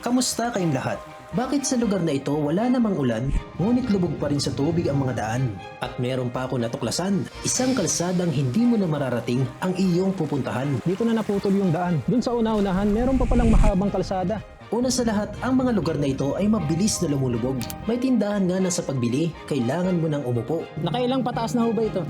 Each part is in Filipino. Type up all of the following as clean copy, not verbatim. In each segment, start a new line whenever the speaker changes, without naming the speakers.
Kamusta kayong lahat? Bakit sa lugar na ito wala namang ulan, ngunit lubog pa rin sa tubig ang mga daan? At meron pa ako natuklasan, isang kalsadang hindi mo na mararating ang iyong pupuntahan.
Dito na naputol yung daan. Dun sa una-unahan, meron pa palang mahabang kalsada.
Una sa lahat, ang mga lugar na ito ay mabilis na lumulubog. May tindahan nga na sa pagbili, kailangan mo nang umupo.
Nakailang pataas na ho ba ito?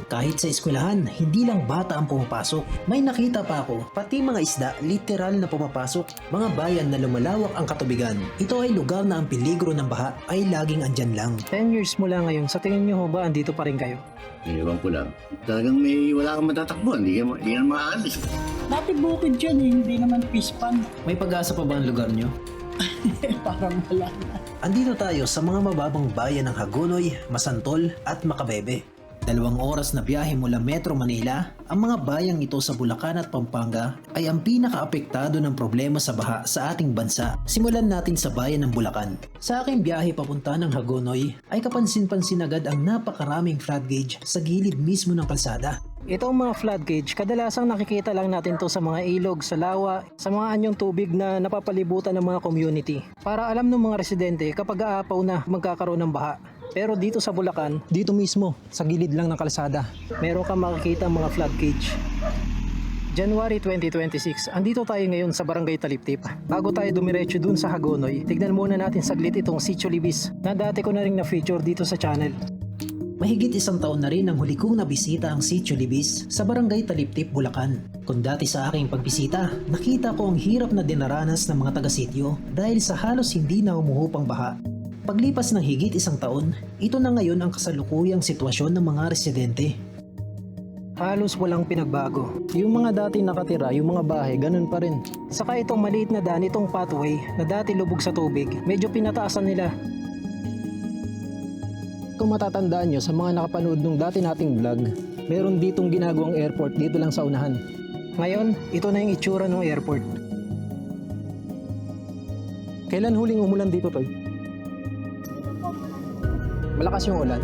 Kahit sa eskwelahan, hindi lang bata ang pumapasok. May nakita pa ako, pati mga isda literal na pumapasok. Mga bayan na lumalawak ang katubigan. Ito ay lugar na ang peligro ng baha ay laging andyan lang.
10 years mula ngayon, sa tingin nyo ho ba andito pa rin kayo?
Ewan ko lang. Talagang wala kang matatakbuhan. Hindi ka makaalis.
Dati bukid dyan eh, hindi naman pispan.
May pag-asa pa ba ang lugar nyo?
Parang wala na.
Andito tayo sa mga mababang bayan ng Hagonoy, Masantol at Macabebe. 2 oras na biyahe mula Metro Manila, ang mga bayang ito sa Bulacan at Pampanga ay ang pinaka-apektado ng problema sa baha sa ating bansa. Simulan natin sa bayan ng Bulacan. Sa aking biyahe papunta ng Hagonoy ay kapansin-pansin agad ang napakaraming flood gauge sa gilid mismo ng kalsada.
Itong mga flood gauge, kadalasang nakikita lang natin to sa mga ilog, sa lawa, sa mga anyong tubig na napapalibutan ng mga community. Para alam ng mga residente kapag aapaw na magkakaroon ng baha. Pero dito sa Bulacan, dito mismo, sa gilid lang ng kalsada, meron kang makikita mga flood gauge. January 2026, andito tayo ngayon sa Barangay Taliptip. Bago tayo dumiretso dun sa Hagonoy, tignan muna natin saglit itong Sitio Libis na dati ko na rin na-feature dito sa channel.
Mahigit 1 taon na rin ang huli kong nabisita ang Sitio Libis sa Barangay Taliptip, Bulacan. Kung dati sa aking pagbisita, nakita ko ang hirap na dinaranas ng mga taga-sitio dahil sa halos hindi na umuhupang baha. Paglipas ng higit 1 taon, ito na ngayon ang kasalukuyang sitwasyon ng mga residente.
Halos walang pinagbago. Yung mga dati nakatira, yung mga bahay, ganun pa rin. Saka itong maliit na daan, itong pathway na dati lubog sa tubig, medyo pinataasan nila. Kung matatandaan nyo sa mga nakapanood nung dati nating vlog, meron ditong ginagawang airport dito lang sa unahan. Ngayon, ito na yung itsura ng airport. Kailan huling umulan dito, Toy? Malakas yung ulan?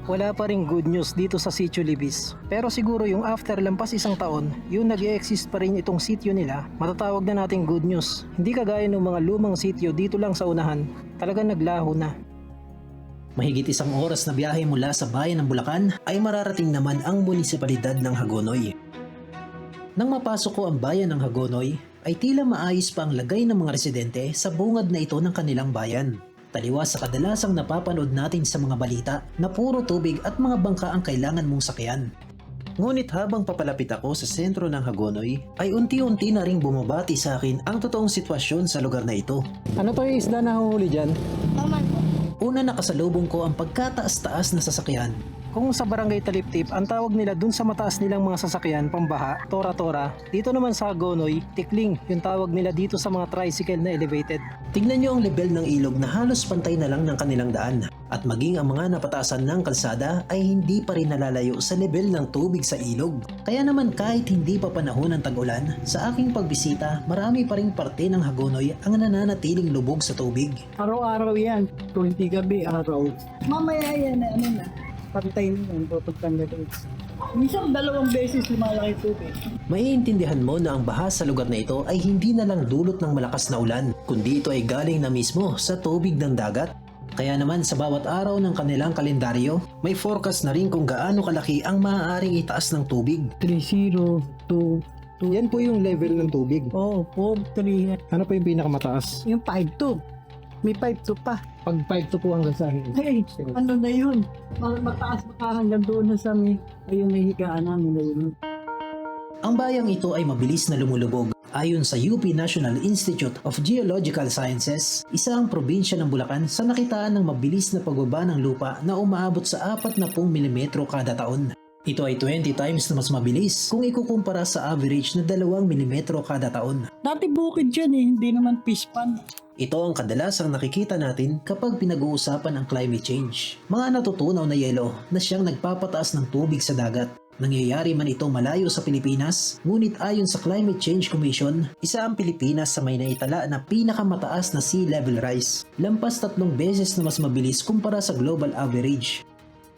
Wala pa ring good news dito sa Sitio Libis. Pero siguro yung after lampas 1 taon, yung nag-e-exist pa rin itong sitio nila, matatawag na nating good news. Hindi kagaya ng mga lumang sitio dito lang sa unahan, talagang naglaho na.
Mahigit 1 oras na biyahe mula sa bayan ng Bulacan ay mararating naman ang munisipalidad ng Hagonoy. Nang mapasok ko ang bayan ng Hagonoy, ay tila maayos pa ang lagay ng mga residente sa bungad na ito ng kanilang bayan. Taliwas sa kadalasang napapanood natin sa mga balita na puro tubig at mga bangka ang kailangan mong sakyan. Ngunit habang papalapit ako sa sentro ng Hagonoy, ay unti-unti na ring bumabati sa akin ang totoong sitwasyon sa lugar na ito.
Ano to yung isda na huhuli dyan?
Una nakasalubong ko ang pagkataas-taas na sasakyan.
Kung sa Barangay Taliptip, ang tawag nila dun sa mataas nilang mga sasakyan, pambaha, tora-tora. Dito naman sa Hagonoy, tikling, yung tawag nila dito sa mga tricycle na elevated.
Tignan nyo ang level ng ilog na halos pantay na lang ng kanilang daan. At maging ang mga napatasan ng kalsada ay hindi pa rin nalalayo sa level ng tubig sa ilog. Kaya naman kahit hindi pa panahon ng tag-ulan, sa aking pagbisita, marami pa ring parte ng Hagonoy ang nananatiling lubog sa tubig.
Araw-araw yan. Kung hindi gabi, araw. Mamaya yan, ano na. Pantay na yun, pagtanggal ulit. Minsan 2 beses lumalaki tubig.
Maiintindihan mo na ang baha sa lugar na ito ay hindi na lang dulot ng malakas na ulan, kundi ito ay galing na mismo sa tubig ng dagat. Kaya naman sa bawat araw ng kanilang kalendaryo, may forecast na rin kung gaano kalaki ang maaaring itaas ng tubig.
3-0, 2.
Yan po yung level ng tubig.
Oh, 4-3.
Ano pa yung pinakamataas?
Yung 5-2. May 5-2 pa.
Pag 5 to po hanggang sa
Hey, ano na yun? Mataas pa hanggang doon na sa may, ayun na higaan namin na yun.
Ang bayang ito ay mabilis na lumulubog. Ayon sa UP National Institute of Geological Sciences, isa ang probinsya ng Bulacan sa nakitaan ng mabilis na pagbaba ng lupa na umaabot sa 40 mm kada taon. Ito ay 20 times na mas mabilis kung ikukumpara sa average na 2 mm kada taon.
Dati bukid dyan eh, hindi naman pispan.
Ito ang kadalasang nakikita natin kapag pinag-uusapan ang climate change. Mga natutunaw na yelo na siyang nagpapataas ng tubig sa dagat. Nangyayari man ito malayo sa Pilipinas, ngunit ayon sa Climate Change Commission, isa ang Pilipinas sa may naitala na pinakamataas na sea level rise, lampas 3 beses na mas mabilis kumpara sa global average.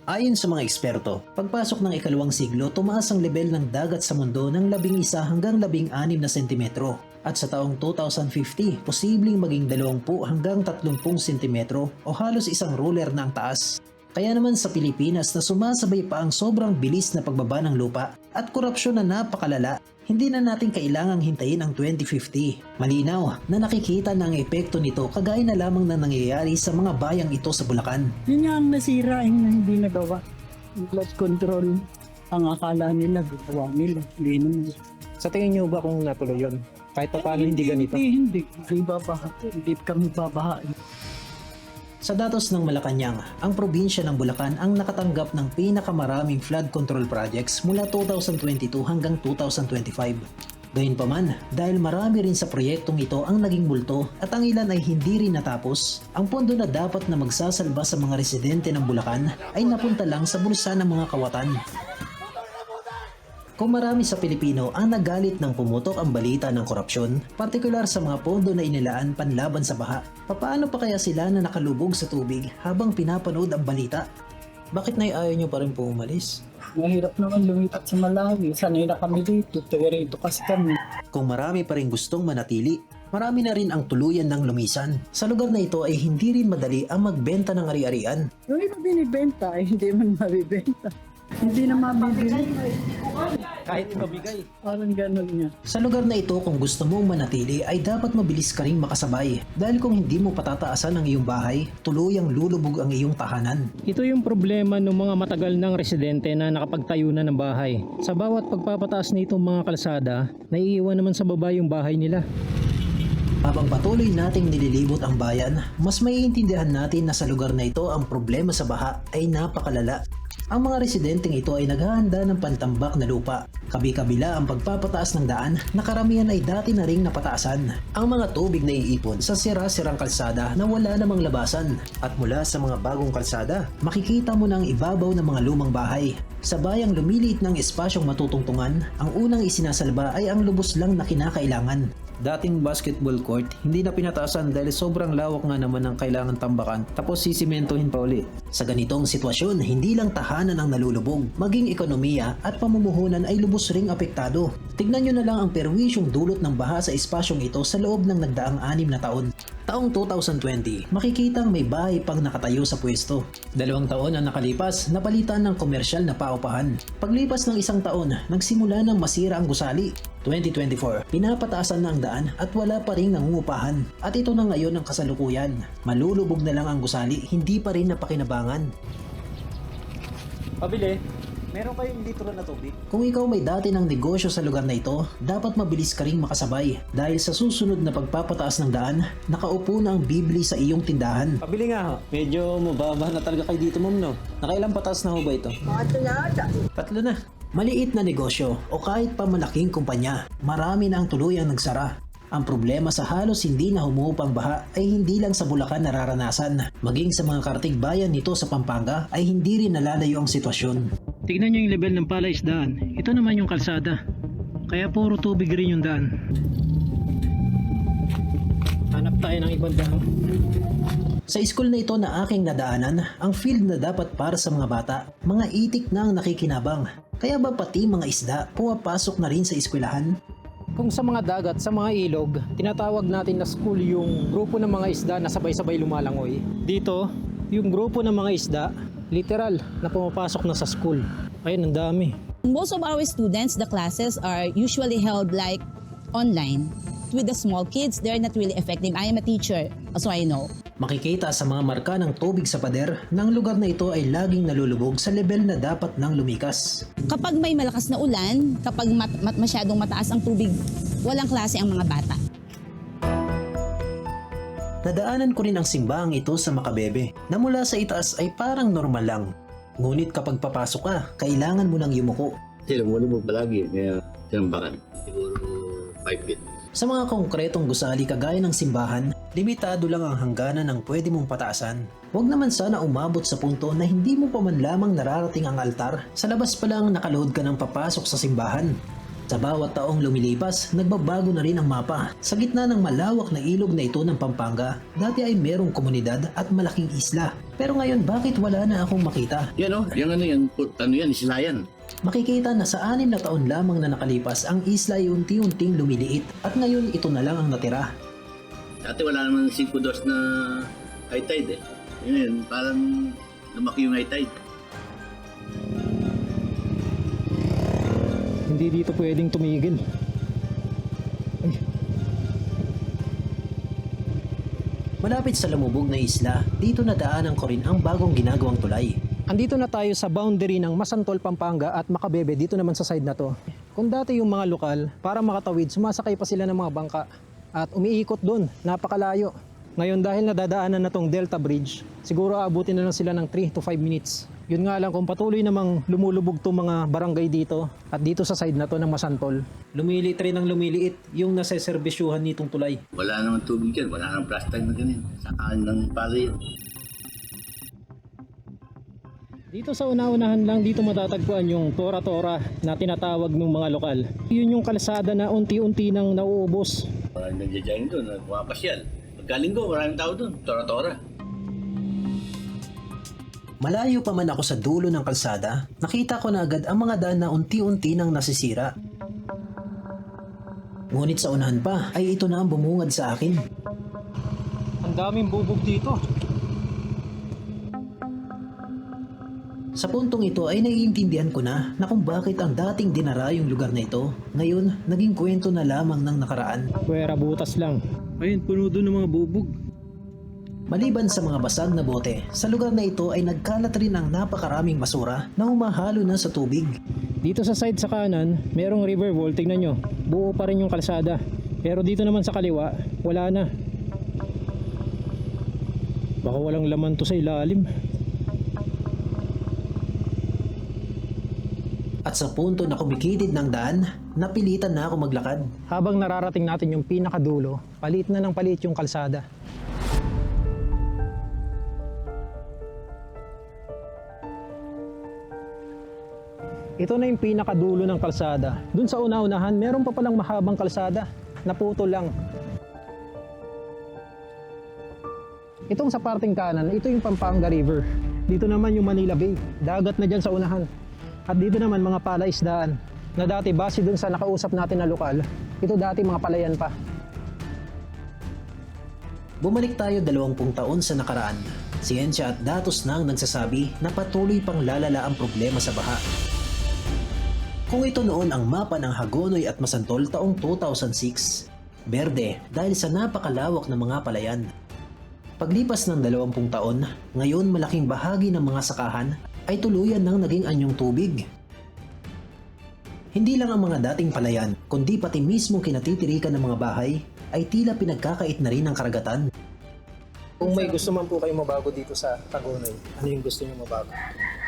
Ayon sa mga eksperto, pagpasok ng ikalawang siglo, tumaas ang level ng dagat sa mundo ng 11 hanggang 16 na sentimetro. At sa taong 2050, posibleng maging 20 hanggang 30 sentimetro o halos isang ruler na ang taas. Kaya naman sa Pilipinas na sumasabay pa ang sobrang bilis na pagbaba ng lupa at korupsyon na napakalala, hindi na natin kailangang hintayin ang 2050. Malinaw na nakikita na ang epekto nito kagaya na lamang na nangyayari sa mga bayang ito sa Bulacan.
Yun nga ang nasira yung hindi nagawa. Yung flood control, ang akala nila, ginawa nila. Hindi naman.
Sa tingin nyo ba kung natuloy yun? Kahit pa paano hindi ganito?
Hindi. Hindi babaha. Hindi kami babahain.
Sa datos ng Malacanang, ang probinsya ng Bulacan ang nakatanggap ng pinakamaraming flood control projects mula 2022 hanggang 2025. Gayunpaman, dahil marami rin sa proyektong ito ang naging multo at ang ilan ay hindi rin natapos, ang pondo na dapat na magsasalba sa mga residente ng Bulacan ay napunta lang sa bulsa ng mga kawatan. Kung marami sa Pilipino ang nagalit ng pumutok ang balita ng korupsyon, partikular sa mga pondo na inilaan panlaban sa baha, papaano pa kaya sila na nakalubog sa tubig habang pinapanood ang balita? Bakit na ayaw nyo pa rin po umalis?
Mahirap naman lumipat sa Malawi. Sanay na kami dito. Taga-rito kasi kami.
Kung marami pa rin gustong manatili, marami na rin ang tuluyan ng lumisan. Sa lugar na ito ay hindi rin madali ang magbenta ng ari-arian.
Yung iba binibenta ay hindi man mabibenta. Hindi na mabibili.
Kahit mabigay.
Parang gano'n niya.
Sa lugar na ito, kung gusto mong manatili ay dapat mabilis ka ring makasabay. Dahil kung hindi mo patataasan ang iyong bahay, tuluyang lulubog ang iyong tahanan.
Ito yung problema ng mga matagal ng residente na nakapagtayo na ng bahay. Sa bawat pagpapataas nitong mga kalsada, naiiwan naman sa baba yung bahay nila.
Habang patuloy nating nililibot ang bayan, mas maiintindihan natin na sa lugar na ito ang problema sa baha ay napakalala. Ang mga residenteng ito ay naghahanda ng pantambak na lupa. Kabi-kabila ang pagpapataas ng daan na karamihan ay dati na ring napataasan. Ang mga tubig na iipon sa sira-sirang kalsada na wala namang labasan. At mula sa mga bagong kalsada, makikita mo na ang ibabaw ng mga lumang bahay. Sa bayang lumiliit ng espasyong matutungtungan, ang unang isinasalba ay ang lubos lang na kinakailangan. Dating basketball court, hindi na pinataasan dahil sobrang lawak nga naman ang kailangan tambakan tapos sisimentohin pa uli. Sa ganitong sitwasyon, hindi lang tahanan ang nalulubog, maging ekonomiya at pamumuhunan ay lubos ring apektado. Tignan nyo na lang ang perwisyong dulot ng baha sa espasyong ito sa loob ng nagdaang 6 na taon. Taong 2020, makikitang may bahay pang nakatayo sa pwesto. 2 taon ang nakalipas, napalitan ng komersyal na paupahan. Paglipas ng 1 taon, nagsimula ng masira ang gusali. 2024, pinapataasan na ang daan at wala pa rin nangungupahan. At ito na ngayon ang kasalukuyan. Malulubog na lang ang gusali, hindi pa rin napakinabangan.
Pabili, meron kayong litro na tubig?
Kung ikaw may dati ng negosyo sa lugar na ito, dapat mabilis ka ring makasabay. Dahil sa susunod na pagpapataas ng daan, nakaupo na ang bibli sa iyong tindahan.
Pabili nga ho. Medyo mababa na talaga kayo dito, ma'am, no? Nakailang patas na ho ba ito?
Tatlo na. Maliit na negosyo o kahit pa malaking kumpanya, marami na ang tuluyang nagsara. Ang problema sa halos hindi na humuupang baha ay hindi lang sa Bulacan nararanasan. Maging sa mga kartig bayan nito sa Pampanga ay hindi rin nalalayo ang sitwasyon.
Tignan nyo yung level ng palaisdaan. Ito naman yung kalsada. Kaya puro tubig rin yung daan. Hanap tayo ng ibang daan.
Sa school na ito na aking nadaanan, ang field na dapat para sa mga bata, mga itik na ang nakikinabang. Kaya ba pati mga isda pumapasok na rin sa eskwelahan?
Kung sa mga dagat, sa mga ilog, tinatawag natin na school yung grupo ng mga isda na sabay-sabay lumalangoy. Dito, yung grupo ng mga isda, literal na pumapasok na sa school. Ayun, ang dami.
Most of our students, the classes are usually held like online. With the small kids, they're not really effective. I am a teacher, so I know.
Makikita sa mga marka ng tubig sa pader na ang lugar na ito ay laging nalulubog sa level na dapat nang lumikas.
Kapag may malakas na ulan, kapag masyadong mataas ang tubig, walang klase ang mga bata.
Nadaanan ko rin ang simbahang ito sa Makabebe na mula sa itaas ay parang normal lang. Ngunit kapag papasok ka, kailangan mo nang yumuko.
Sila mo palagi, kaya tinambakan. Siguro 5 feet.
Sa mga konkretong gusali kagaya ng simbahan, limitado lang ang hangganan ng pwede mong pataasan. Huwag naman sana umabot sa punto na hindi mo pa man lamang nararating ang altar, sa labas pa lang nakaluhod ka ng papasok sa simbahan. Sa bawat taong lumilipas, nagbabago na rin ang mapa. Sa gitna ng malawak na ilog na ito ng Pampanga, dati ay merong komunidad at malaking isla. Pero ngayon, bakit wala na akong makita?
Yan o, yan, isla yan.
Makikita na sa 6 na taon lamang na nakalipas, ang isla ay unti-unting lumiliit at ngayon ito na lang ang natira.
Dati wala naman 5 dos na high tide eh. Ngayon, parang lumaki yung high tide.
Hindi dito pwedeng tumigil.
Malapit sa lumubog na isla, dito nadaanan ko rin ang bagong ginagawang tulay.
Andito na tayo sa boundary ng Masantol, Pampanga at Macabebe dito naman sa side na to. Kung dati yung mga lokal, para makatawid, sumasakay pa sila ng mga bangka at umiikot doon, napakalayo. Ngayon dahil nadadaanan na tong Delta Bridge, siguro aabutin na lang sila ng 3 to 5 minutes. Yun nga lang kung patuloy namang lumulubog tong mga barangay dito at dito sa side na to ng Masantol. Lumiliit rin ang lumiliit yung naseserbisyuhan nitong tulay.
Wala naman tubig yan, wala naman plastic na ganyan. Sakaan lang pala yun.
Dito sa una-unahan lang dito matatagpuan yung tora-tora na tinatawag ng mga lokal. Yun yung kalsada na unti-unti nang nauubos.
Maraming nagja-join doon, nagpapasyal. Pagkalinggo, maraming tao doon, tora-tora.
Malayo pa man ako sa dulo ng kalsada, nakita ko na agad ang mga daan na unti-unti nang nasisira. Ngunit sa unahan pa ay ito na ang bumungad sa akin.
Ang daming bubog dito.
Sa puntong ito ay naiintindihan ko na kung bakit ang dating dinara yung lugar na ito, ngayon naging kwento na lamang ng nakaraan.
Pwera butas lang. Ayun, puno doon ng mga bubog.
Maliban sa mga basag na bote, sa lugar na ito ay nagkalat rin ang napakaraming basura na humahalo na sa tubig.
Dito sa side sa kanan, merong river wall, tignan nyo. Buo pa rin yung kalsada. Pero dito naman sa kaliwa, wala na. Baka walang laman to sa ilalim.
At sa punto na kumikitid ng daan, napilitan na ako maglakad.
Habang nararating natin yung pinakadulo, palit na ng palit yung kalsada. Ito na yung pinakadulo ng kalsada. Dun sa una-unahan, meron pa palang mahabang kalsada. Naputo lang. Itong sa parting kanan, ito yung Pampanga River. Dito naman yung Manila Bay. Dagat na dyan sa unahan. At dito naman mga palaisdaan na dati base dun sa nakausap natin na lokal, ito dati mga palayan pa.
Bumalik tayo 20 taon sa nakaraan. Siyensya at datos na ang nagsasabi na patuloy pang lalala ang problema sa baha. Kung ito noon ang mapa ng Hagonoy at Masantol taong 2006, berde dahil sa napakalawak ng mga palayan. Paglipas ng 20 taon, ngayon malaking bahagi ng mga sakahan ay tuluyan nang naging anyong tubig. Hindi lang ang mga dating palayan, kundi pati mismo kinatitirikan ng mga bahay ay tila pinagkakait na rin ng karagatan.
Kung may gusto man po kayo mabago dito sa Hagonoy, ano yung gusto niyo mabago?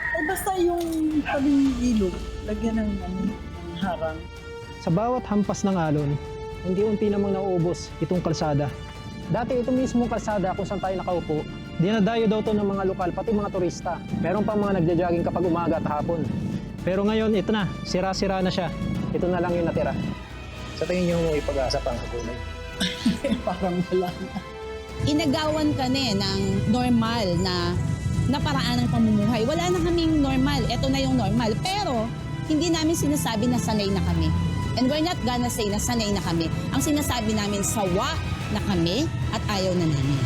Ay basta yung tabing ilog, lagyan ng harang.
Sa bawat hampas ng alon, unti-unti namang nauubos itong kalsada. Dati ito mismo kalsada kung saan tayo nakaupo, dinadayo daw to ng mga lokal, pati mga turista. Meron pang mga nagja-jogging kapag umaga at hapon. Pero ngayon, ito na, sira-sira na siya. Ito na lang yung natira. Sa tingin niyo mo ipag-asa pang Hagonoy?
Parang wala na.
Inagawan ka ng normal na paraan ng pamumuhay. Wala na kaming normal. Ito na yung normal. Pero, hindi namin sinasabi na sanay na kami. And we're not gonna say na sanay na kami. Ang sinasabi namin, sawa na kami at ayaw na namin.